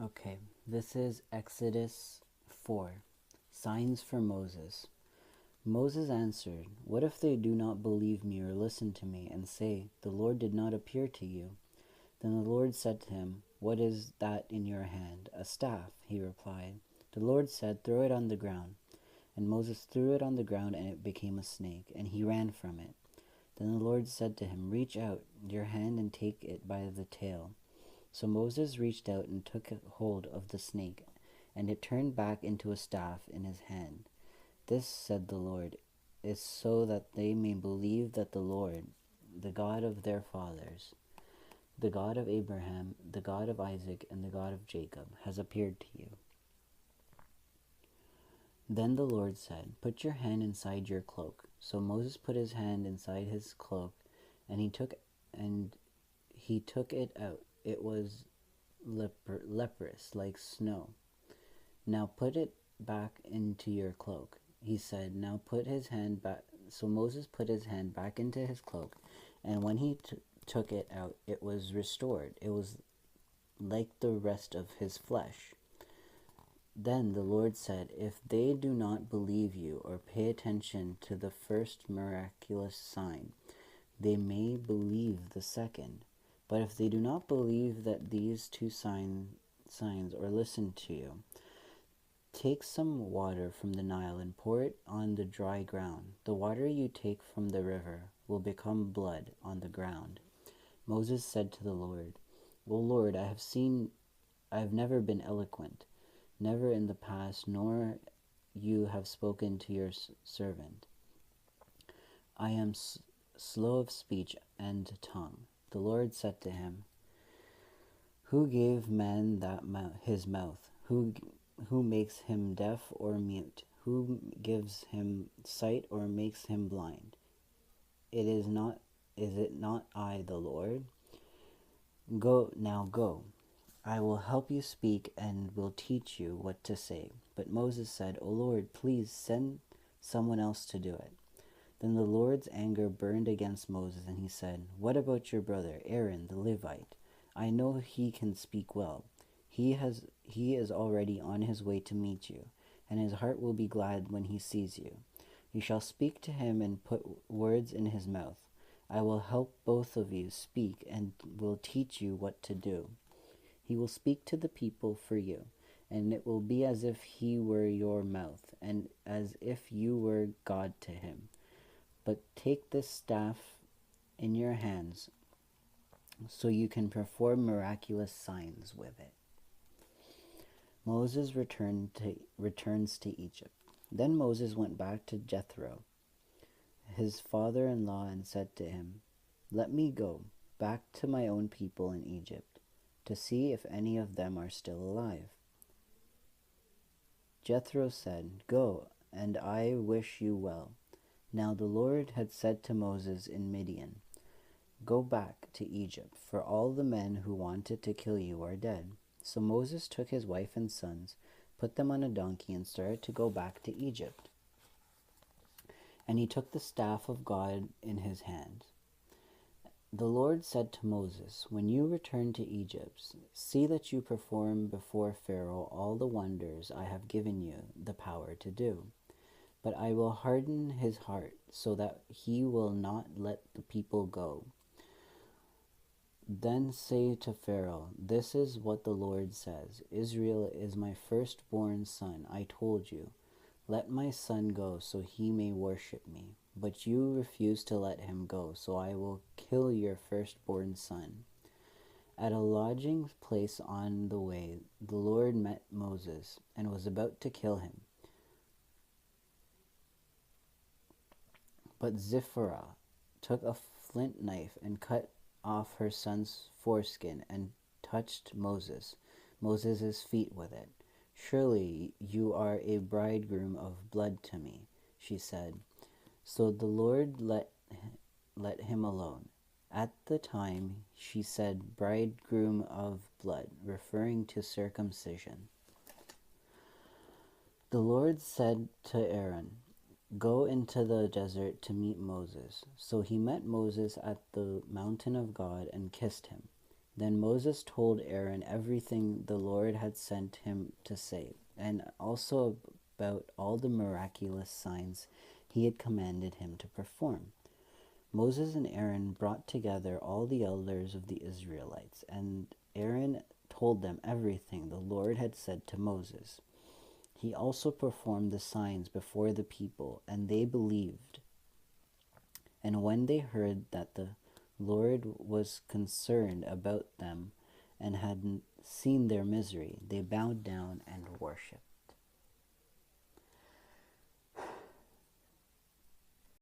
Okay, this is Exodus 4. Signs for Moses. Moses answered, "What if they do not believe me or listen to me and say, 'The Lord did not appear to you?'" Then the Lord said to him, "What is that in your hand?" "A staff," he replied. The Lord said, "Throw it on the ground." And Moses threw it on the ground, and it became a snake, and he ran from it. Then the Lord said to him, "Reach out your hand and take it by the tail." So Moses reached out and took hold of the snake, and it turned back into a staff in his hand. "This," said the Lord, "is so that they may believe that the Lord, the God of their fathers, the God of Abraham, the God of Isaac, and the God of Jacob, has appeared to you." Then the Lord said, "Put your hand inside your cloak." So Moses put his hand inside his cloak, and he took it out. It was leprous like snow. "Now put it back into your cloak," he said. Now put his hand back. So Moses put his hand back into his cloak, and when he took it out, it was restored. It was like the rest of his flesh. Then the Lord said, "If they do not believe you or pay attention to the first miraculous sign, they may believe the second. But if they do not believe that these two signs or listen to you, take some water from the Nile and pour it on the dry ground. The water you take from the river will become blood on the ground." Moses said to the Lord, "O Lord, I have never been eloquent, never in the past, nor you have spoken to your servant. I am slow of speech and tongue." The Lord said to him, "Who gave man his mouth? Who makes him deaf or mute? Who gives him sight or makes him blind? Is it not I, the Lord? Go. I will help you speak and will teach you what to say." But Moses said, "O Lord, please send someone else to do it." Then the Lord's anger burned against Moses, and he said, "What about your brother Aaron the Levite? I know he can speak well. He is already on his way to meet you, and his heart will be glad when he sees you. You shall speak to him and put words in his mouth. I will help both of you speak and will teach you what to do. He will speak to the people for you, and it will be as if he were your mouth, and as if you were God to him. But take this staff in your hands so you can perform miraculous signs with it." Moses returns to Egypt. Then Moses went back to Jethro, his father-in-law, and said to him, "Let me go back to my own people in Egypt, to see if any of them are still alive." Jethro said, "Go, and I wish you well." Now the Lord had said to Moses in Midian, "Go back to Egypt, for all the men who wanted to kill you are dead." So Moses took his wife and sons, put them on a donkey, and started to go back to Egypt. And he took the staff of God in his hand. The Lord said to Moses, "When you return to Egypt, see that you perform before Pharaoh all the wonders I have given you the power to do. But I will harden his heart so that he will not let the people go. Then say to Pharaoh, 'This is what the Lord says: Israel is my firstborn son. I told you, let my son go so he may worship me. But you refuse to let him go, so I will kill your firstborn son.'" At a lodging place on the way, the Lord met Moses and was about to kill him. But Zipporah took a flint knife and cut off her son's foreskin and touched Moses' feet with it. "Surely you are a bridegroom of blood to me," she said. So the Lord let him alone. At the time she said bridegroom of blood, referring to circumcision. The Lord said to Aaron, "Go into the desert to meet Moses." So he met Moses at the mountain of God and kissed him. Then Moses told Aaron everything the Lord had sent him to say, and also about all the miraculous signs he had commanded him to perform. Moses and Aaron brought together all the elders of the Israelites, and Aaron told them everything the Lord had said to Moses. He also performed the signs before the people, and they believed. And when they heard that the Lord was concerned about them and had seen their misery, they bowed down and worshipped.